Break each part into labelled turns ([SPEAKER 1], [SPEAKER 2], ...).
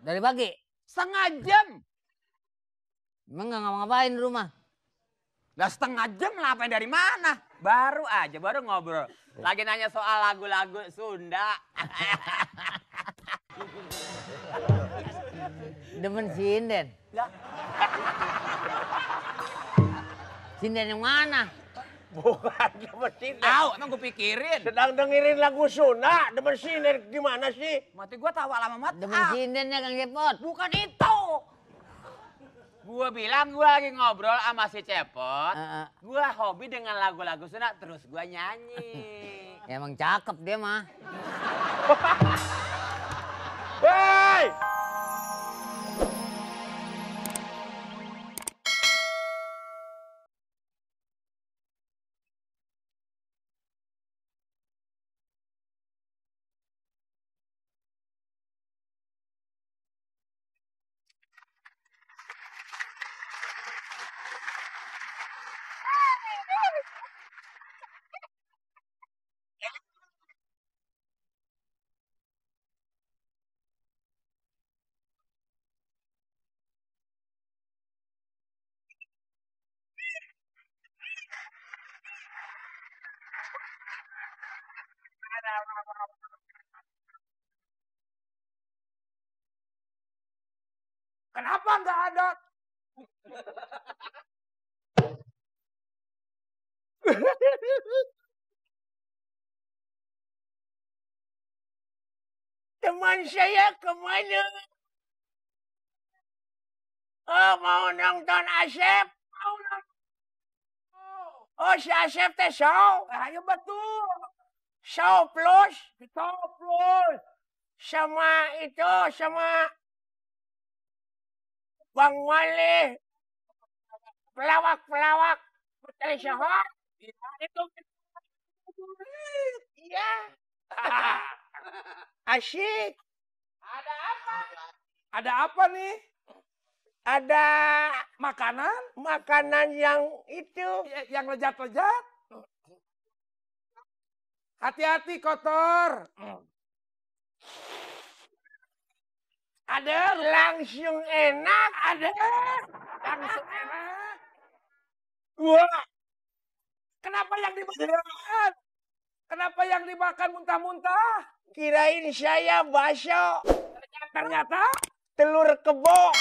[SPEAKER 1] Dari pagi?
[SPEAKER 2] Setengah jam.
[SPEAKER 1] Emang nggak ngapa-ngapain di rumah?
[SPEAKER 2] Lah setengah jam ngapain dari mana? Baru ngobrol. Lagi nanya soal lagu-lagu Sunda.
[SPEAKER 1] Demen sinden. Sinden yang mana?
[SPEAKER 3] Bukan demen sinden.
[SPEAKER 2] Tahu, emang gue pikirin.
[SPEAKER 3] Sedang dengerin lagu Sunda, demen sinden gimana sih?
[SPEAKER 2] Mati gue tahu alamat.
[SPEAKER 1] Demen sindennya Kang Cepot.
[SPEAKER 2] Bukan itu. Gue bilang gue lagi ngobrol sama si Cepot. Gue hobi dengan lagu-lagu Sunda, terus gue nyanyi.
[SPEAKER 1] Ya, emang cakep dia mah.
[SPEAKER 3] Hei!
[SPEAKER 2] Kenapa nggak ada?
[SPEAKER 3] Teman saya kemana? Oh, mau nonton Asep? Mau nonton. Oh, si Asep teh show.
[SPEAKER 2] Ayo betul.
[SPEAKER 3] Show plus.
[SPEAKER 2] Show plus.
[SPEAKER 3] Sama itu, sama Bang Mali. Pelawak-pelawak. Putri Sohor.
[SPEAKER 2] Itu.
[SPEAKER 3] Iya. Asyik.
[SPEAKER 2] Ada apa? Ada apa nih?
[SPEAKER 3] Ada
[SPEAKER 2] Makanan
[SPEAKER 3] yang itu.
[SPEAKER 2] yang lezat-lezat. Hati-hati kotor. Ada
[SPEAKER 3] Langsung enak.
[SPEAKER 2] ada. Langsung enak.
[SPEAKER 3] Wah.
[SPEAKER 2] Kenapa yang dimakan? Kenapa yang dimakan muntah-muntah?
[SPEAKER 3] Kirain saya bakso.
[SPEAKER 2] Ternyata
[SPEAKER 3] Telur kebo.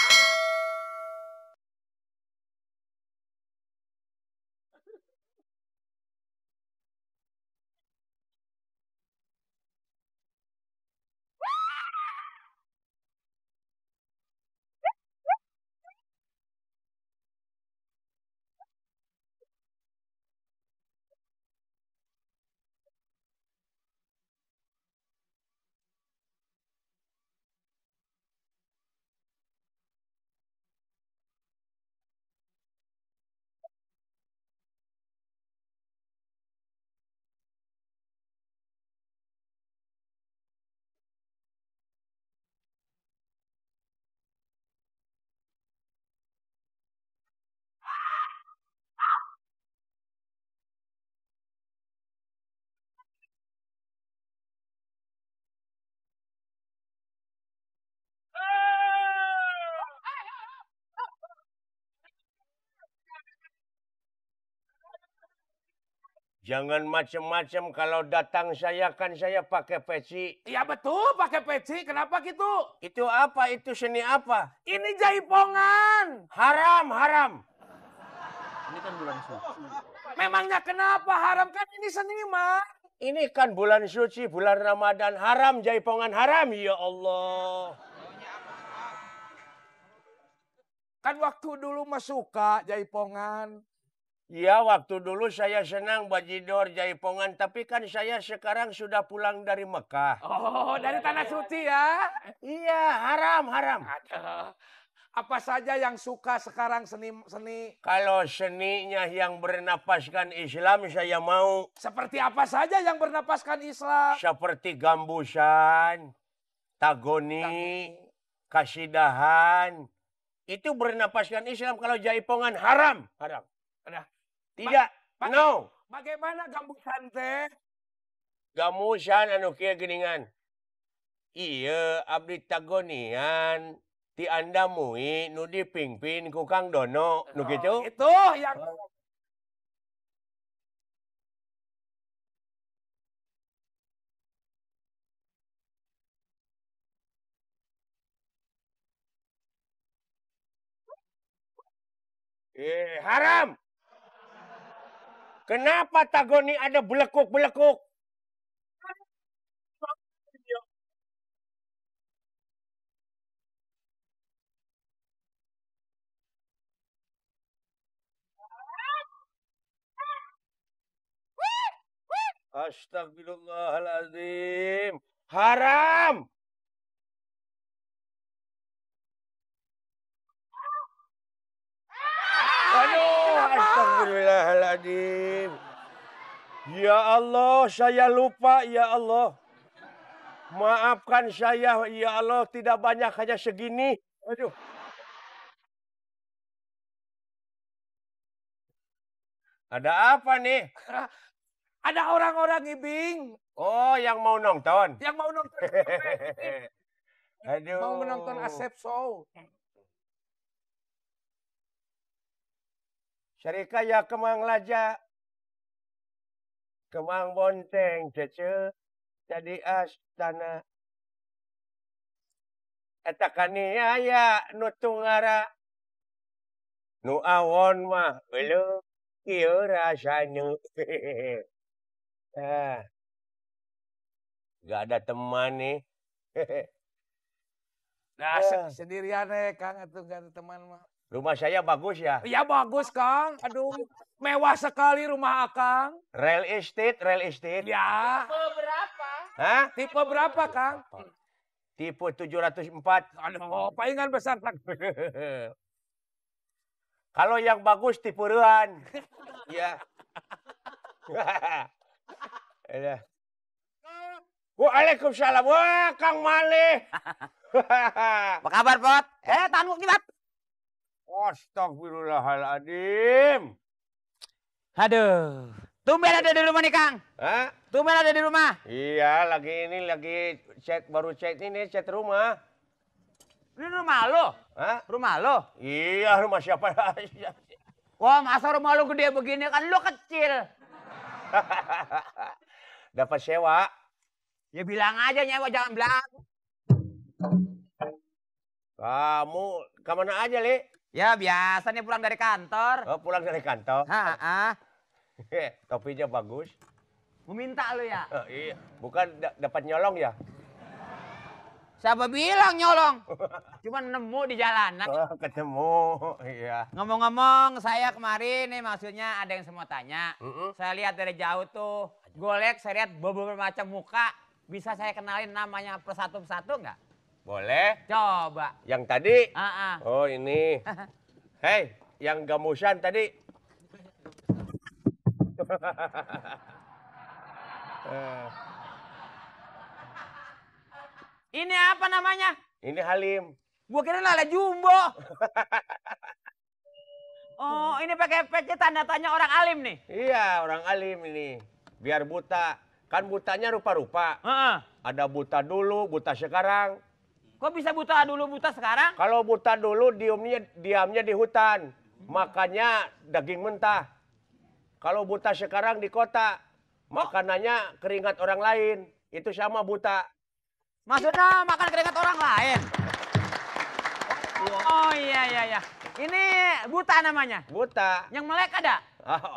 [SPEAKER 3] Jangan macam-macam kalau datang saya kan saya pakai peci.
[SPEAKER 2] iya betul pakai peci. Kenapa gitu?
[SPEAKER 3] Itu apa? Itu seni apa?
[SPEAKER 2] Ini jaipongan.
[SPEAKER 3] Haram.
[SPEAKER 2] Ini kan bulan suci. Memangnya kenapa haram? Kan ini seniman.
[SPEAKER 3] Ini kan bulan suci, bulan Ramadan. Haram, jaipongan haram. Ya Allah.
[SPEAKER 2] Kan waktu dulu mah suka jaipongan.
[SPEAKER 3] Ya, waktu dulu saya senang bajidor jaipongan. Tapi kan saya sekarang sudah pulang dari Mekah.
[SPEAKER 2] Oh, dari tanah suci ya?
[SPEAKER 3] Iya, haram.
[SPEAKER 2] Ada. Apa saja yang suka sekarang seni?
[SPEAKER 3] Kalau seninya yang bernapaskan Islam saya mau.
[SPEAKER 2] Seperti apa saja yang bernapaskan Islam?
[SPEAKER 3] Seperti gambusan, tagoni, kasidahan. Itu bernapaskan Islam. Kalau jaipongan haram.
[SPEAKER 2] Ada.
[SPEAKER 3] Tidak. No.
[SPEAKER 2] Bagaimana gambusan teh?
[SPEAKER 3] Gamusan anu kieu geuningan. Iya, abdi tagonian. Ti anda mui nu dipingpin ku Kang Dono. Nu gitu?
[SPEAKER 4] Itu yang
[SPEAKER 3] Haram. Kenapa tagoni ada belekuk-belekuk? Astagfirullahaladzim. Haram. Aduh, astagfirullahaladzim. Ya Allah, saya lupa, ya Allah. Maafkan saya, ya Allah, tidak banyak, hanya segini. Aduh. Ada apa nih?
[SPEAKER 4] ada orang-orang Ibing
[SPEAKER 3] Oh, yang mau nonton.
[SPEAKER 4] yang mau nonton
[SPEAKER 3] Aduh.
[SPEAKER 4] mau menonton Asep Show.
[SPEAKER 3] Syarika ya kemang laja. Kemang bonteng cece. Jadi astana. Eta kania ya nu tungara. Nu awon mah belum kieu rasanya. Gak ada teman nih.
[SPEAKER 4] Nah, sendirian Kang atuh gak ada teman mah.
[SPEAKER 3] Rumah saya bagus ya.
[SPEAKER 4] Ya bagus Kang. Aduh, mewah sekali rumah Akang.
[SPEAKER 3] Real estate, real estate.
[SPEAKER 4] Ya.
[SPEAKER 2] Berapa?
[SPEAKER 3] Hah?
[SPEAKER 4] Tipe berapa Kang?
[SPEAKER 3] Tipe 704.
[SPEAKER 4] Aduh, palingan besar Kang.
[SPEAKER 3] Kalau yang bagus tipuruan. Ya. Ya. Waalaikumsalam. Wah, Kang Malih.
[SPEAKER 2] Apa kabar, Pot? Tanuk nih, Bat.
[SPEAKER 3] Astagfirullahaladzim.
[SPEAKER 2] Aduh. Tumben ada di rumah nih, Kang.
[SPEAKER 3] Hah?
[SPEAKER 2] Tumben ada di rumah.
[SPEAKER 3] Iya, lagi chat, baru chat ini, chat rumah.
[SPEAKER 2] Ini rumah lo?
[SPEAKER 3] Hah?
[SPEAKER 2] Rumah lo?
[SPEAKER 3] Iya, rumah siapa?
[SPEAKER 2] Wah, masa rumah lo gede begini kan lo kecil.
[SPEAKER 3] Dapat sewa.
[SPEAKER 2] Ya bilang aja nyewa, jangan bilang.
[SPEAKER 3] Kamu kemana aja, Li?
[SPEAKER 2] Ya biasanya pulang dari kantor.
[SPEAKER 3] Oh, pulang dari kantor. Topinya bagus.
[SPEAKER 2] Mau minta lo ya?
[SPEAKER 3] Oh, iya, bukan dapat nyolong ya?
[SPEAKER 2] Siapa bilang nyolong? Cuma nemu di jalanan.
[SPEAKER 3] Oh, ketemu. Iya.
[SPEAKER 2] Ngomong-ngomong, saya kemarin nih maksudnya ada yang semua tanya. Saya lihat dari jauh tuh, golek, saya lihat beberapa macam muka. Bisa saya kenalin namanya persatu-persatu nggak?
[SPEAKER 3] Boleh.
[SPEAKER 2] Coba.
[SPEAKER 3] Yang tadi?
[SPEAKER 2] Ah.
[SPEAKER 3] Oh, ini. Hei, yang gamusan tadi.
[SPEAKER 2] Ini apa namanya?
[SPEAKER 3] Ini Halim.
[SPEAKER 2] Gua kira lala jumbo. Oh, ini pakai peci tanda tanya orang alim nih.
[SPEAKER 3] Iya, orang alim ini. Biar buta. Kan butanya rupa-rupa. Ada buta dulu, buta sekarang.
[SPEAKER 2] Kok bisa buta dulu, buta sekarang?
[SPEAKER 3] Kalau buta dulu diamnya di hutan. Makanya daging mentah. Kalau buta sekarang di kota. Makanannya keringat orang lain. Itu sama buta.
[SPEAKER 2] Maksudnya makan keringat orang lain? Oh iya. Ini buta namanya?
[SPEAKER 3] Buta.
[SPEAKER 2] Yang melek ada?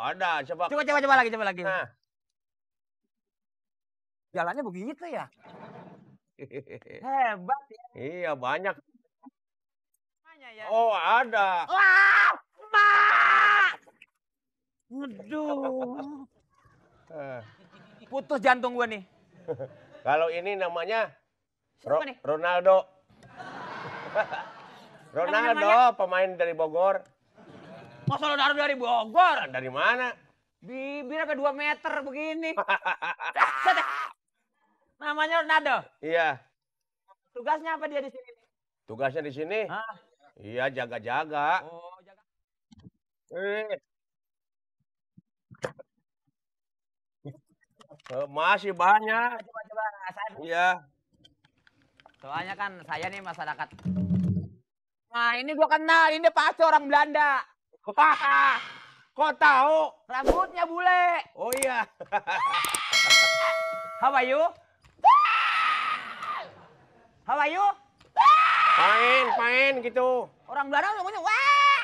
[SPEAKER 3] Ada. Coba
[SPEAKER 2] Coba lagi.
[SPEAKER 3] Nah.
[SPEAKER 2] Jalannya begitu ya? Hebat ya.
[SPEAKER 3] Iya, banyak.
[SPEAKER 2] Ya.
[SPEAKER 3] Oh, ada.
[SPEAKER 2] Wah, Mak! Aduh. Putus jantung gua nih.
[SPEAKER 3] Kalau ini namanya
[SPEAKER 2] Siapa nih?
[SPEAKER 3] Ronaldo. Ronaldo,
[SPEAKER 2] namanya?
[SPEAKER 3] pemain dari Bogor.
[SPEAKER 2] Masa Ronaldo dari Bogor?
[SPEAKER 3] Dari mana?
[SPEAKER 2] Bibir ke 2 meter begini. Namanya Ronaldo.
[SPEAKER 3] Iya.
[SPEAKER 2] Tugasnya apa dia di sini?
[SPEAKER 3] Tugasnya di sini?
[SPEAKER 2] Hah?
[SPEAKER 3] Iya, jaga-jaga.
[SPEAKER 2] Oh, jaga.
[SPEAKER 3] Masih banyak.
[SPEAKER 2] Coba.
[SPEAKER 3] Iya.
[SPEAKER 2] Soalnya kan saya nih masyarakat. Nah ini gua kenal, ini pasti orang Belanda.
[SPEAKER 3] Kok tahu?
[SPEAKER 2] Rambutnya bule.
[SPEAKER 3] Oh iya.
[SPEAKER 2] How are you? How are you?
[SPEAKER 3] Main gitu.
[SPEAKER 2] Orang Belanda ngomongnya wah.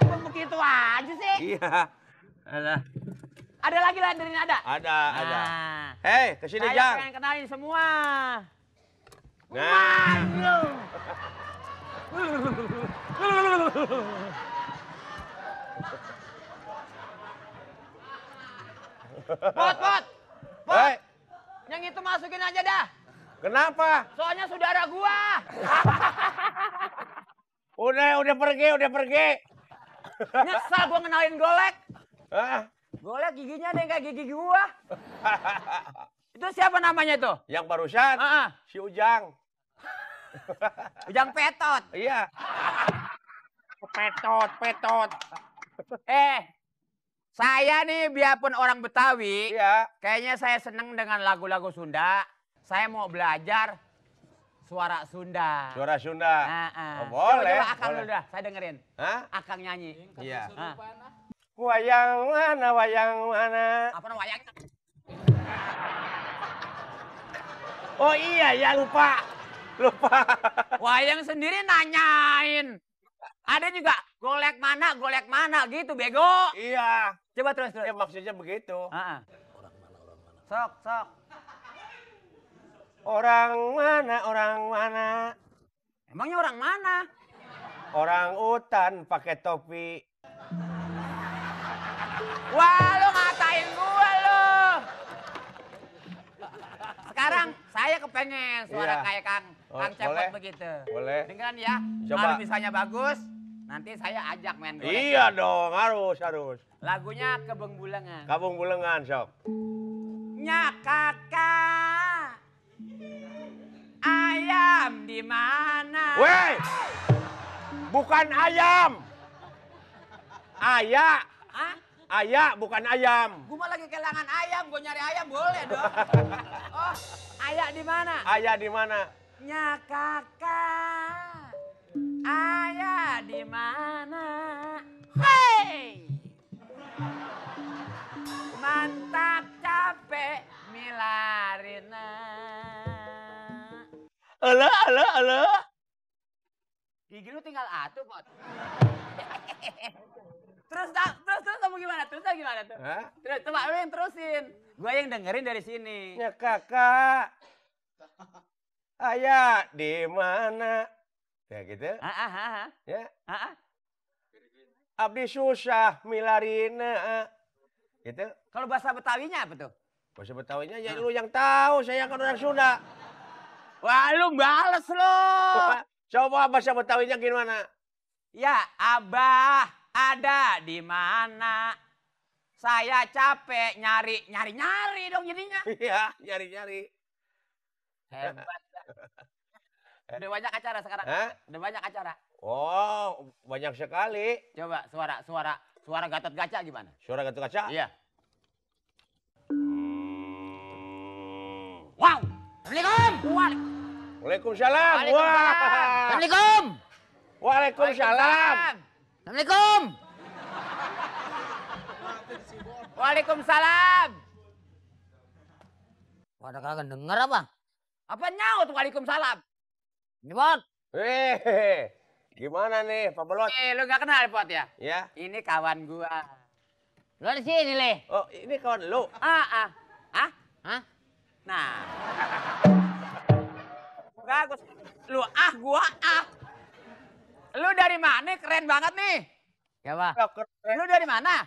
[SPEAKER 2] Kok begitu aja sih?
[SPEAKER 3] Iya.
[SPEAKER 2] Ada lagi landerin ada?
[SPEAKER 3] Ada.
[SPEAKER 2] Nah,
[SPEAKER 3] Hei, kesini
[SPEAKER 2] saya
[SPEAKER 3] Jang.
[SPEAKER 2] pengen kenalin semua.
[SPEAKER 3] Nah.
[SPEAKER 2] Pot.
[SPEAKER 3] Hei,
[SPEAKER 2] Yang itu masukin aja dah.
[SPEAKER 3] kenapa?
[SPEAKER 2] Soalnya saudara gua.
[SPEAKER 3] Udah pergi.
[SPEAKER 2] Nyesal gua kenalin golek.
[SPEAKER 3] Hah?
[SPEAKER 2] Golek giginya ada yang kayak gigi gua. Itu siapa namanya itu?
[SPEAKER 3] Yang barusan si Ujang.
[SPEAKER 2] Ujang Petot.
[SPEAKER 3] Iya. Petot.
[SPEAKER 2] Saya nih biarpun orang Betawi,
[SPEAKER 3] Iya.
[SPEAKER 2] kayaknya saya seneng dengan lagu-lagu Sunda. Saya mau belajar suara Sunda.
[SPEAKER 3] Suara Sunda. Oh, boleh.
[SPEAKER 2] Coba Akang
[SPEAKER 3] boleh.
[SPEAKER 2] dulu dah, saya dengerin.
[SPEAKER 3] Hah?
[SPEAKER 2] Akang nyanyi.
[SPEAKER 3] Iya.
[SPEAKER 2] Ah.
[SPEAKER 3] Wayang mana?
[SPEAKER 2] Apa namanya?
[SPEAKER 3] Oh iya ya lupa.
[SPEAKER 2] Wayang sendiri nanyain. Ada juga golek mana gitu bego.
[SPEAKER 3] Iya.
[SPEAKER 2] Coba terus.
[SPEAKER 3] Ya maksudnya begitu.
[SPEAKER 2] Sok.
[SPEAKER 3] Orang mana?
[SPEAKER 2] Emangnya orang mana?
[SPEAKER 3] Orang utan pakai topi.
[SPEAKER 2] Wah, lu ngatain gua lu. Sekarang saya kepengen suara
[SPEAKER 3] Iya.
[SPEAKER 2] kayak Kang
[SPEAKER 3] Boleh.
[SPEAKER 2] Cepot begitu.
[SPEAKER 3] Boleh.
[SPEAKER 2] Dengeran ya.
[SPEAKER 3] Coba.
[SPEAKER 2] Kalau misalnya bagus, nanti saya ajak main golek.
[SPEAKER 3] Iya dong, harus.
[SPEAKER 2] Lagunya Kebeng Bulengan.
[SPEAKER 3] Kabung bulengan, sok.
[SPEAKER 2] Nya kakak, ayam di mana?
[SPEAKER 3] Weh! Bukan ayam.
[SPEAKER 2] Hah?
[SPEAKER 3] Ayah bukan ayam.
[SPEAKER 2] Gua mah lagi kehilangan ayam, gua nyari ayam boleh dong. Oh, ayam di mana?
[SPEAKER 3] Ayah di mana?
[SPEAKER 2] Nya kakak, ayah di mana? Hei! Mantap capek milarina.
[SPEAKER 3] Ala.
[SPEAKER 2] Gigi lu tinggal atuh, Pot. Terus kamu gimana? Terus tuh?
[SPEAKER 3] Hah?
[SPEAKER 2] Terus coba lu yang terusin. Gua yang dengerin dari sini.
[SPEAKER 3] Ya kakak. Ayah di mana? Kayak gitu. Ya. Abdi susah milarina. Gitu.
[SPEAKER 2] Kalau bahasa Betawinya apa tuh?
[SPEAKER 3] Bahasa Betawinya ya lu yang tahu, saya kan orang Sunda.
[SPEAKER 2] Wah, lu bales lu.
[SPEAKER 3] Coba bahasa Betawinya gimana?
[SPEAKER 2] Ya, Abah ada di mana? Saya capek nyari dong jadinya.
[SPEAKER 3] Iya, nyari-nyari.
[SPEAKER 2] Hebat. Udah banyak acara sekarang.
[SPEAKER 3] Hah?
[SPEAKER 2] Udah banyak acara.
[SPEAKER 3] Oh, banyak sekali.
[SPEAKER 2] Coba suara Gatot Kaca gimana?
[SPEAKER 3] Suara Gatot Kaca?
[SPEAKER 2] Iya. Wow. Assalamualaikum.
[SPEAKER 3] Waalaikumsalam.
[SPEAKER 2] Waalaikumsalam.
[SPEAKER 3] Wah.
[SPEAKER 1] Assalamualaikum.
[SPEAKER 3] Waalaikumsalam.
[SPEAKER 1] Assalamualaikum.
[SPEAKER 2] Waalaikumsalam.
[SPEAKER 1] Pada kagak denger apa?
[SPEAKER 2] Apa nyaut Waalaikumsalam?
[SPEAKER 1] Ini Pot.
[SPEAKER 3] Gimana nih, Pak Belot?
[SPEAKER 2] Lu gak kenal Pot ya?
[SPEAKER 3] Ya.
[SPEAKER 2] Ini kawan gua.
[SPEAKER 1] Lu di sini, Le.
[SPEAKER 3] Oh, ini kawan lu.
[SPEAKER 2] Hah? Nah. Bagus. Gua. Lu dari mana? Keren banget nih.
[SPEAKER 1] Siapa?
[SPEAKER 2] Lu dari mana?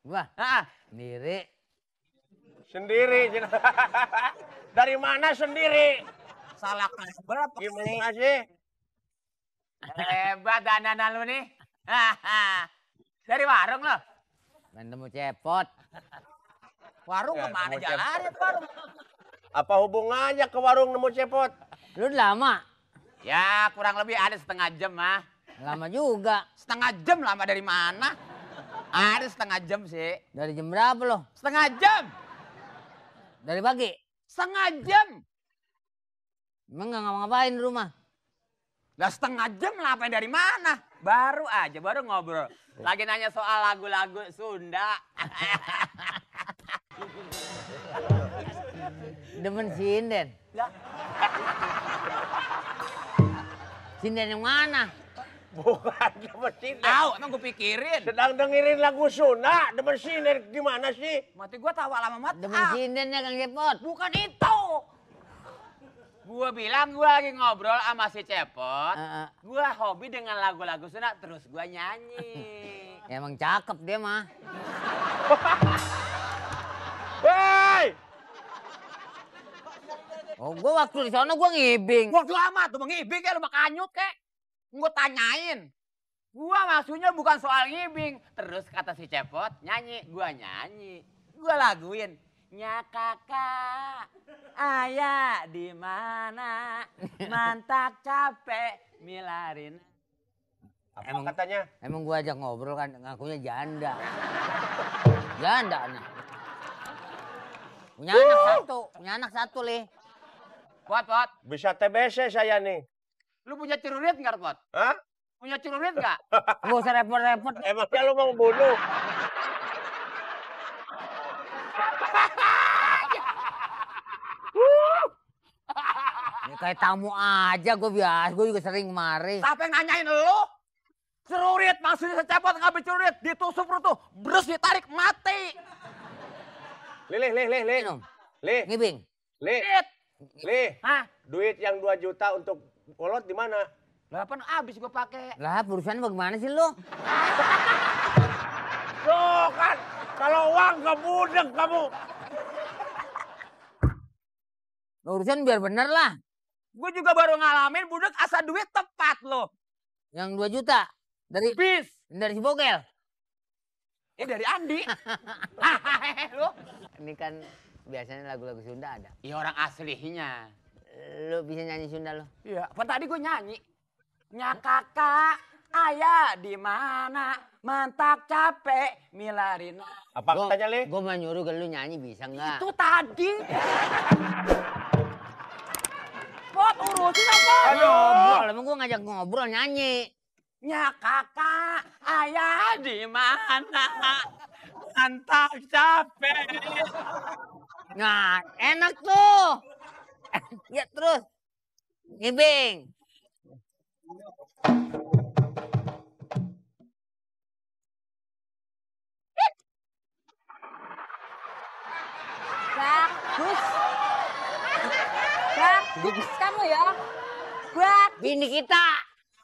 [SPEAKER 1] Gua.
[SPEAKER 2] Ah.
[SPEAKER 1] Sendiri.
[SPEAKER 3] Sendiri. Dari mana sendiri?
[SPEAKER 2] Salah berapa?
[SPEAKER 3] Gimana sih?
[SPEAKER 2] Hebat dandanan lu nih. Dari warung lo.
[SPEAKER 1] Main temu cepot.
[SPEAKER 2] Warung
[SPEAKER 3] Ya,
[SPEAKER 2] kemana
[SPEAKER 3] nemu
[SPEAKER 2] jalannya warung?
[SPEAKER 3] Apa hubungannya ke warung nemu cepot?
[SPEAKER 1] Lu udah lama?
[SPEAKER 2] Ya kurang lebih ada setengah jam mah.
[SPEAKER 1] Lama juga.
[SPEAKER 2] Setengah jam lama dari mana? Ada setengah jam sih.
[SPEAKER 1] Dari jam berapa lo?
[SPEAKER 2] Setengah jam.
[SPEAKER 1] Dari pagi?
[SPEAKER 2] Setengah jam.
[SPEAKER 1] Emang nggak ngapa-ngapain di rumah?
[SPEAKER 2] Lah setengah jam ngapain dari mana? Baru ngobrol. Lagi nanya soal lagu-lagu Sunda.
[SPEAKER 1] Demen sinden.
[SPEAKER 2] Lah,
[SPEAKER 1] Sinden yang mana?
[SPEAKER 3] Bukan demen sinden.
[SPEAKER 2] tahu emang gue pikirin.
[SPEAKER 3] Sedang dengerin lagu Sunda, demen sinden gimana sih?
[SPEAKER 2] Mati gue tahu lama mat.
[SPEAKER 1] Demen sindennya Kang Cepot.
[SPEAKER 2] Bukan itu. Gue bilang gue lagi ngobrol sama si Cepot. Gue hobi dengan lagu-lagu Sunda terus gue nyanyi.
[SPEAKER 1] Ya, emang cakep dia mah.
[SPEAKER 3] Hei!
[SPEAKER 1] Oh, gua waktu di sana gua ngibing.
[SPEAKER 2] Waktu amat tuh ngibing kayak lu makanyut kek. Gue tanyain. Gua maksudnya bukan soal ngibing. Terus kata si Cepot nyanyi, gua nyanyi. Gua laguin. Nya kakak, ayah di mana? Mantak capek milarin.
[SPEAKER 3] Apa katanya?
[SPEAKER 1] Emang gua ajak ngobrol kan ngakunya janda. Janda anak. Punya anak satu, Lih.
[SPEAKER 2] Pot.
[SPEAKER 3] Bisa TBC saya nih.
[SPEAKER 2] Lu punya celurit nggak, Pot?
[SPEAKER 3] Hah?
[SPEAKER 2] Punya celurit nggak?
[SPEAKER 1] Gak usah repot-repot.
[SPEAKER 3] Emangnya lu mau bunuh?
[SPEAKER 1] Ya, kayak tamu aja gua biasa. Gua juga sering mari.
[SPEAKER 2] Siapa yang nanyain lu? Celurit, maksudnya secepot ngambil celurit. Ditusuk perut tuh, berus ditarik, mati.
[SPEAKER 3] Lih.
[SPEAKER 1] Minum.
[SPEAKER 3] Lih.
[SPEAKER 1] Ngibing.
[SPEAKER 3] Lih.
[SPEAKER 2] It.
[SPEAKER 3] Lih.
[SPEAKER 2] Hah?
[SPEAKER 3] Duit yang 2 juta untuk polot di mana?
[SPEAKER 2] Lah kan abis gue pakai.
[SPEAKER 1] Lah, urusan bagaimana sih lu?
[SPEAKER 3] Tuh kan, kalau uang kebudek kamu.
[SPEAKER 1] Urusan biar bener lah.
[SPEAKER 2] Gue juga baru ngalamin budek asa duit tepat lo.
[SPEAKER 1] Yang 2 juta. Dari si Bogel.
[SPEAKER 2] Dari Andi. Lu?
[SPEAKER 1] Ini kan biasanya lagu-lagu Sunda ada.
[SPEAKER 2] Iya orang aslinya.
[SPEAKER 1] Lu bisa nyanyi Sunda lo?
[SPEAKER 2] Iya, kan tadi gue nyanyi. Nya kakak, ayah di mana? Mantak capek milarin.
[SPEAKER 3] Apa katanya, Lih?
[SPEAKER 1] Gue mau nyuruh ke lu nyanyi bisa nggak?
[SPEAKER 2] Itu tadi. Pot urusin apa?
[SPEAKER 1] Ngobrol, emang gue ngajak ngobrol nyanyi.
[SPEAKER 2] Nya kakak, ayah di mana? Mantak capek.
[SPEAKER 1] Nah, enak tuh. Ya terus. Ngibing.
[SPEAKER 5] Bagus. Bagus kamu ya. Bagus.
[SPEAKER 1] Bini kita.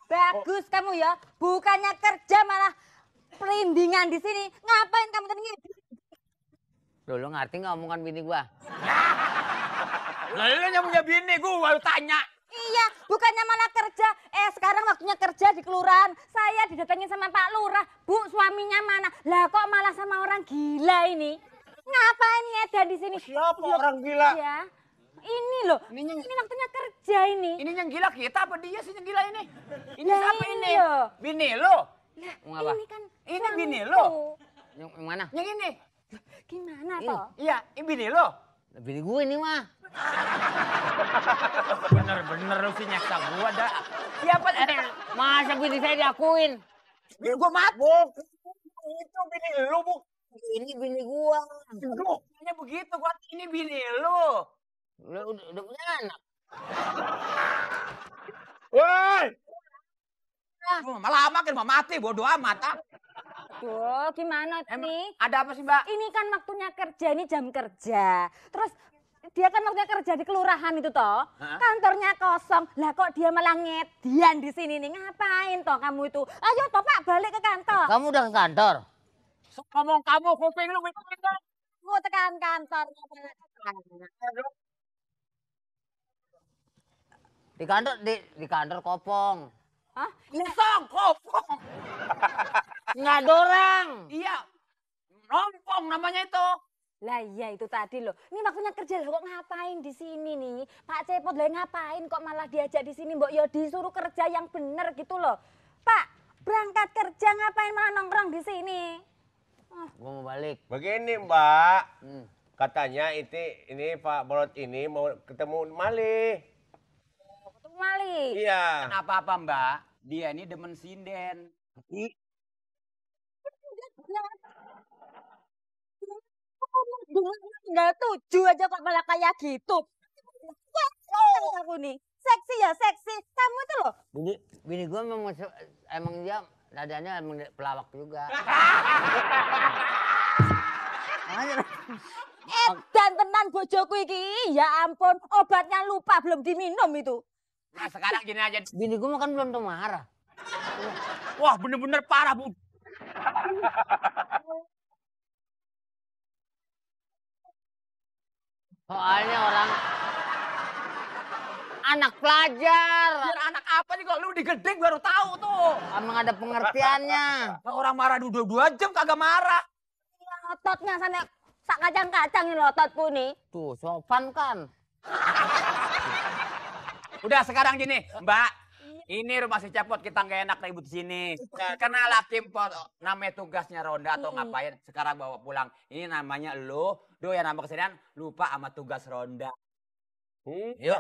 [SPEAKER 5] Bagus kamu ya. Bukannya kerja malah pelindingan di sini. Ngapain kamu tadi?
[SPEAKER 1] Loh, lu ngerti nggak omongan bini gua?
[SPEAKER 2] Lah lu yang punya bini, gua tanya.
[SPEAKER 5] Iya, bukannya malah kerja. Sekarang waktunya kerja di kelurahan. Saya didatengin sama Pak Lurah. Bu, suaminya mana? Lah kok malah sama orang gila ini? Ngapain ngedan di sini?
[SPEAKER 3] Siapa orang gila?
[SPEAKER 5] Ya. Ini loh. Ini waktunya kerja ini.
[SPEAKER 2] Ini yang gila kita apa dia sih yang gila ini? Ini
[SPEAKER 5] Lah,
[SPEAKER 2] siapa
[SPEAKER 5] ini
[SPEAKER 2] ini?
[SPEAKER 5] loh.
[SPEAKER 2] Bini lo.
[SPEAKER 5] Lah,
[SPEAKER 1] Mau apa?
[SPEAKER 5] ini kan
[SPEAKER 2] Ini bini
[SPEAKER 5] suamiku.
[SPEAKER 2] lo.
[SPEAKER 1] Yang mana?
[SPEAKER 2] Yang ini.
[SPEAKER 5] Gimana
[SPEAKER 1] Ini.
[SPEAKER 5] toh?
[SPEAKER 2] Iya, ini bini lo.
[SPEAKER 1] Bini gue ini mah.
[SPEAKER 2] Bener-bener lu sih nyeksa gua dah. Siapa?
[SPEAKER 1] Masa bini saya diakuin?
[SPEAKER 2] Bini gua mabuk. Itu bini lu, Bu.
[SPEAKER 1] Ini bini gua.
[SPEAKER 2] Lu, hanya begitu gua. Ini bini lu.
[SPEAKER 1] Lu udah punya anak.
[SPEAKER 3] Woi!
[SPEAKER 2] Malah makin mau mati, bodo amat. Ah.
[SPEAKER 5] Aduh, gimana nih?
[SPEAKER 2] Ada apa sih, Mbak?
[SPEAKER 5] Ini kan waktunya kerja, ini jam kerja. Terus dia kan waktunya kerja di kelurahan itu toh. Kantornya kosong. Lah kok dia malah ngedian di sini nih? Ngapain toh kamu itu? Ayo toh Pak, balik ke kantor.
[SPEAKER 1] Kamu udah ke kantor?
[SPEAKER 2] Ngomong kamu, kuping lu.
[SPEAKER 5] Mau tekan kantor.
[SPEAKER 1] Di kantor kopong.
[SPEAKER 5] Hah?
[SPEAKER 2] Kosong, kopong.
[SPEAKER 1] Nggak ada orang.
[SPEAKER 2] Iya, rompong namanya itu.
[SPEAKER 5] Lah iya itu tadi loh. Ini waktunya kerja lah kok ngapain di sini nih? Pak Cepot lah ngapain kok malah diajak di sini? Mbok yo disuruh kerja yang bener gitu loh. Pak, berangkat kerja ngapain malah nongkrong di sini?
[SPEAKER 1] Gua mau balik.
[SPEAKER 3] Begini, Mbak. Katanya ini Pak Bolot ini mau ketemu Malih.
[SPEAKER 5] Mali.
[SPEAKER 3] Iya.
[SPEAKER 2] Kenapa apa Mbak? Dia ini demen sinden.
[SPEAKER 5] Nggak 7 aja kok malah kayak gitu. Aku nih. Seksi ya seksi. Kamu itu loh.
[SPEAKER 1] Bini gue emang dia dadanya emang pelawak juga.
[SPEAKER 5] Dan tenan bojoku iki. Ya ampun, obatnya lupa belum diminum itu.
[SPEAKER 2] Nah sekarang gini aja.
[SPEAKER 1] Bini gue makan belum tuh marah.
[SPEAKER 2] Wah bener-bener parah Bu.
[SPEAKER 1] Soalnya orang anak pelajar.
[SPEAKER 2] Biar anak apa sih kok lu digedeng baru tahu tuh.
[SPEAKER 1] Emang ada pengertiannya.
[SPEAKER 2] Orang marah 2 jam kagak marah.
[SPEAKER 5] Ototnya sampai sak kacang-kacang ini ototku nih.
[SPEAKER 1] Tuh, sopan kan.
[SPEAKER 2] Udah sekarang gini, Mbak. Ini rumah si Cepot, kita nggak enak ribut di sini. Kenal Hakim Pot, namanya tugasnya ronda atau ngapain. Sekarang bawa pulang. Ini namanya lo, yang nama kesenian lupa sama tugas ronda.
[SPEAKER 3] Yuk.